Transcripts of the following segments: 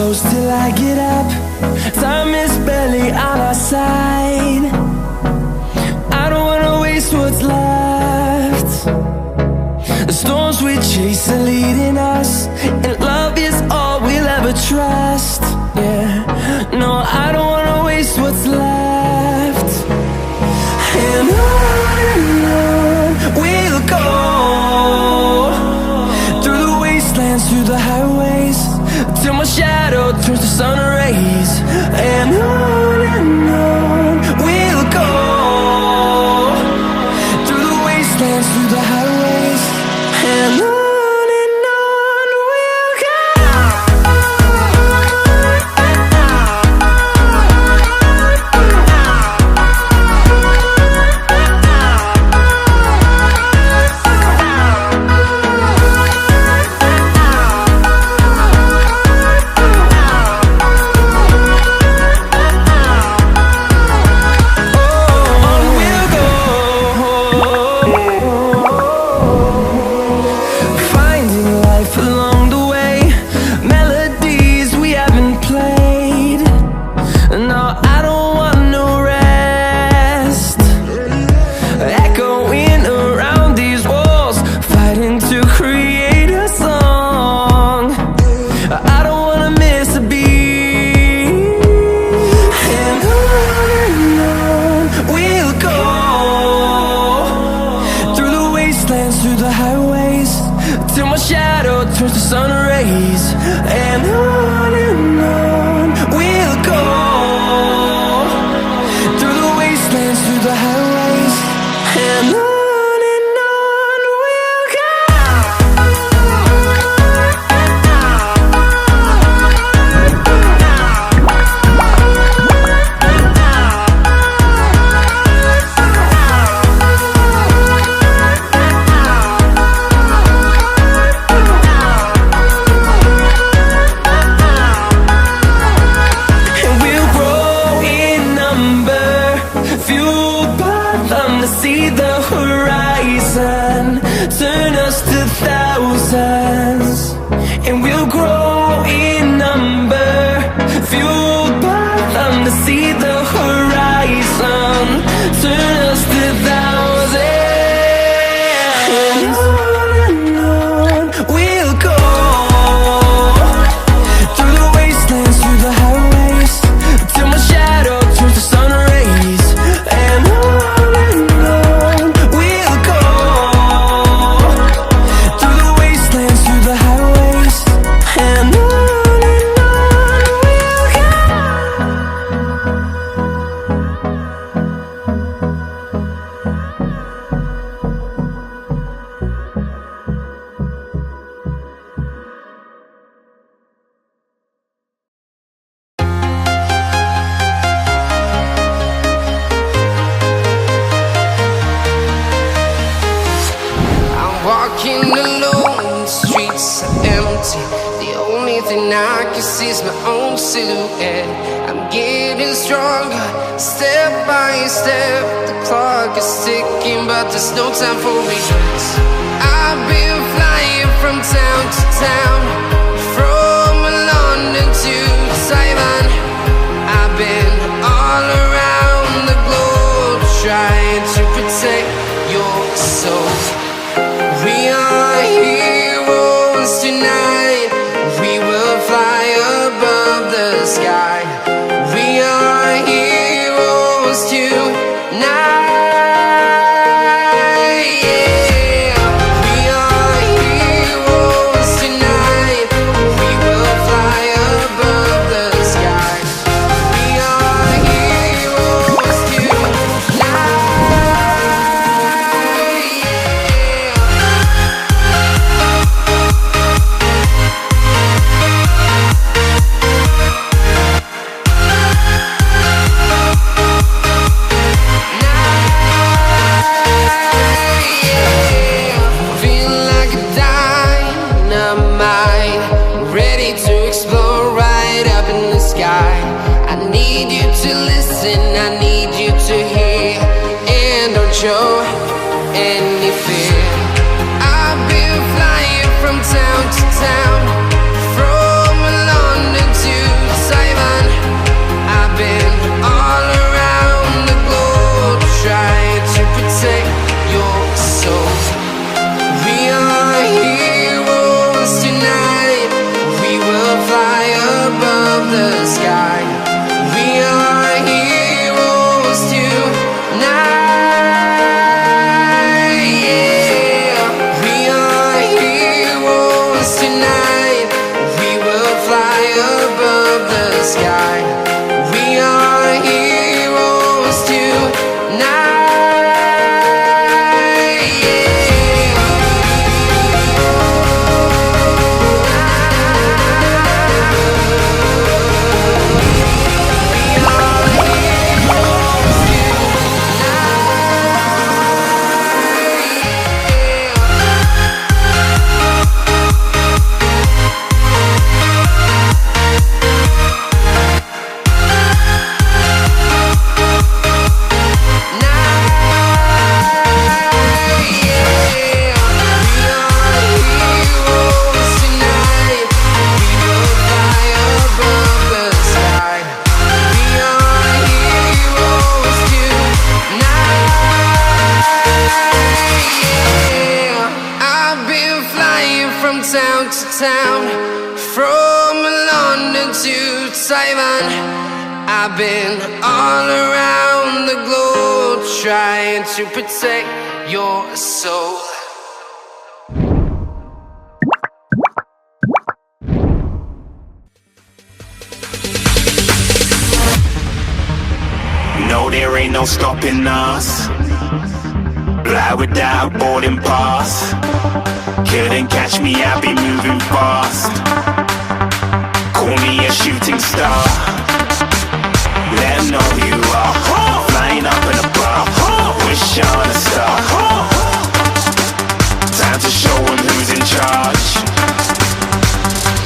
close till I get up. Time is barely on our side. I don't wanna waste what's left. The storms we chase are leading us, and love is all we'll ever trust. Yeah, no, I don't wanna waste what's left. And on we'll go, through the wastelands, through the highways, till my shadow turns to sun rays. And on we'll go, through the wastelands, through the highways, and on we'll go. Through the highways, till my shadow turns to sun rays. And on we'll go, through the wastelands, through the highways, and on we'll go. See the horizon, turn us to thousands, and we'll grow in number, fueled by them. To see the horizon, turn us to thousands, and on we'll go, through the wastelands, through the highways, till my shadow turns to sun rays. And walking alone, the streets are empty. The only thing I can see is my own silhouette. I'm getting stronger, step by step. The clock is ticking, but there's no time for regrets. I've been flying from town to town, from London to Taiwan. I've been all around the globe, trying to protect your soul. We are heroes tonight. We will fly above the sky. We are heroes tonight. Yeah. We are heroes tonight. We will fly above the sky. We are heroes tonight. I need you to listen, I need you to hear, and don't show any fear. I've been flying from town to town, from London to town, from London to Taiwan. I've been all around the globe trying to protect your soul. No, there ain't no stopping us. Fly without boarding pass. Couldn't catch me, I be moving fast. Call me a shooting star. Let 'em know who you are. Flying up in a bar. Wish on a star. Time to show 'em who's in charge.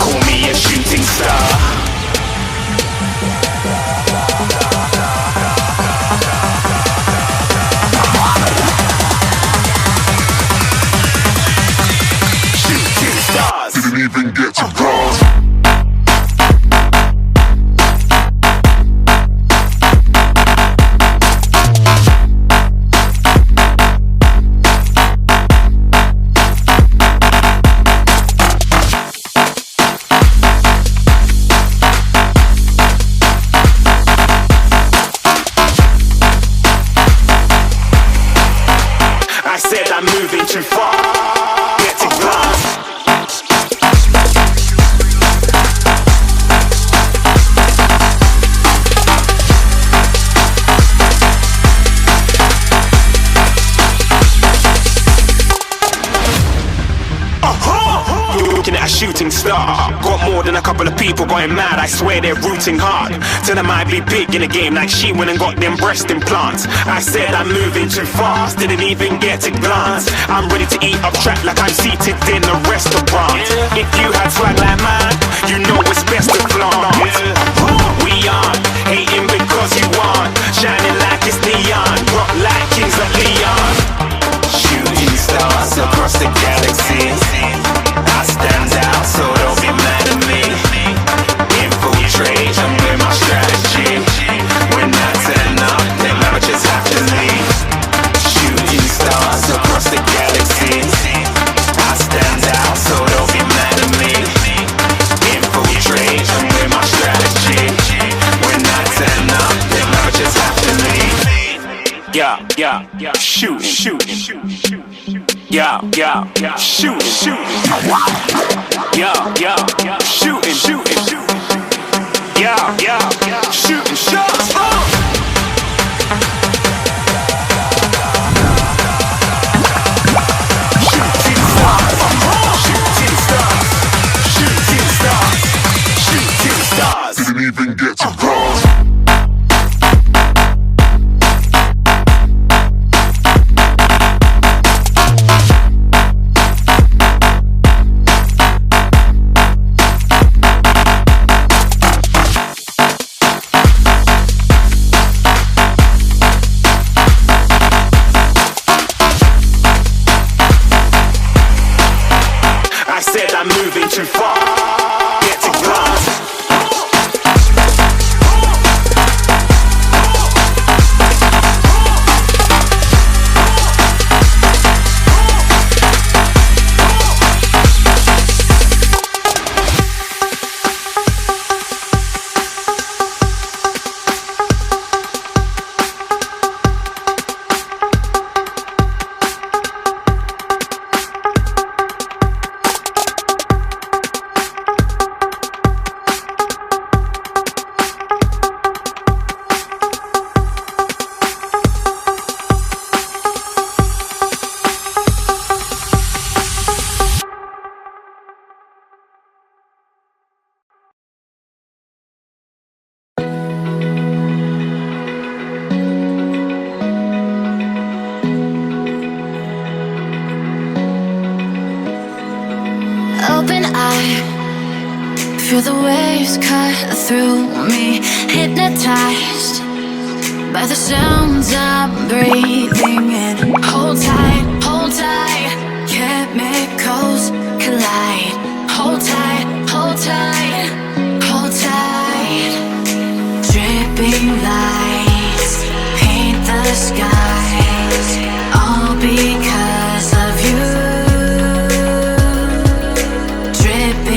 Call me a shooting star. Didn't even get to cross. I said I'm moving too far. Get to glass. Looking at a shooting star. Got more than a couple of people going mad, I swear they're rooting hard. Tell them I'd be big in the game like she went and got them breast implants. I said I'm moving too fast, didn't even get a glance. I'm ready to eat up track like I'm seated in a restaurant. If you had swag like mine, you know it's best to flaunt. We aren't hating because you aren't shining like it's neon, rock like kings of Leon. Shooting stars across the galaxy. I stand out, so don't be mad at me. Infiltrate, I'm with my strategy. When I turn up, them amateurs have to leave. Shooting stars across the galaxy. I stand out, so don't be mad at me. Infiltrate, I'm with my strategy. When I turn up, them amateurs have to leave. Yeah, shooting. Yeah, shooting. Yeah, shooting. Yeah, shooting shots. Shooting stars. Didn't even get to cross. I said I'm moving too far. Get to glass. Open eye, feel the waves cut through me. Hypnotized by the sounds I'm breathing in. Hold tight, chemicals collide. Hold tight, hold tight, hold tight. Dripping lights paint the skies, all because of you. Dripping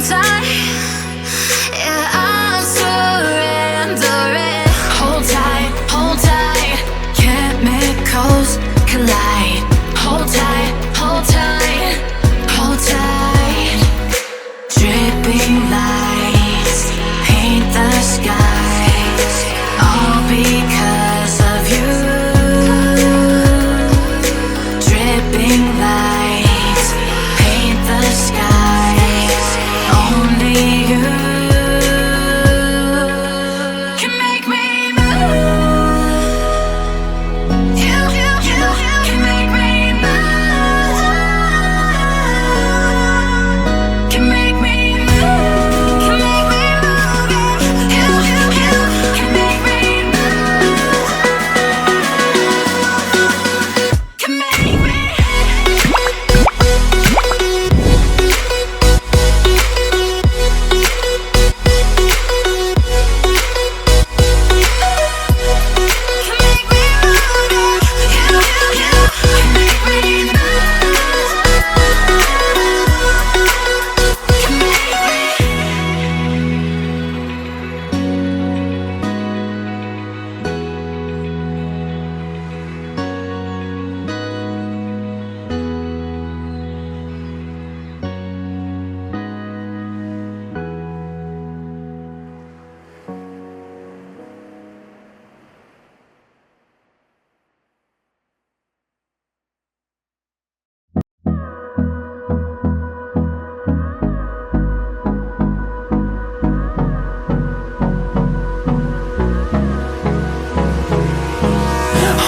tight. Yeah, I'll surrender it. Hold tight. Chemicals collide. Hold tight, hold tight, hold tight. Dripping lights paint the skies, all because of you. Dripping lights paint the skies, only you can make me move. You can make me move. Can make me move. Can make me move. You can make me move. Can make me.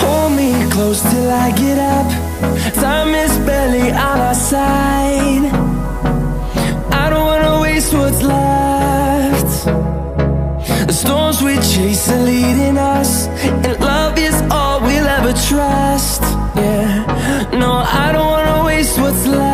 Hold me close till I get up. Time is barely on our side. I don't wanna waste what's left. The storms we chase are leading us, and love is all we'll ever trust. Yeah, no, I don't wanna waste what's left.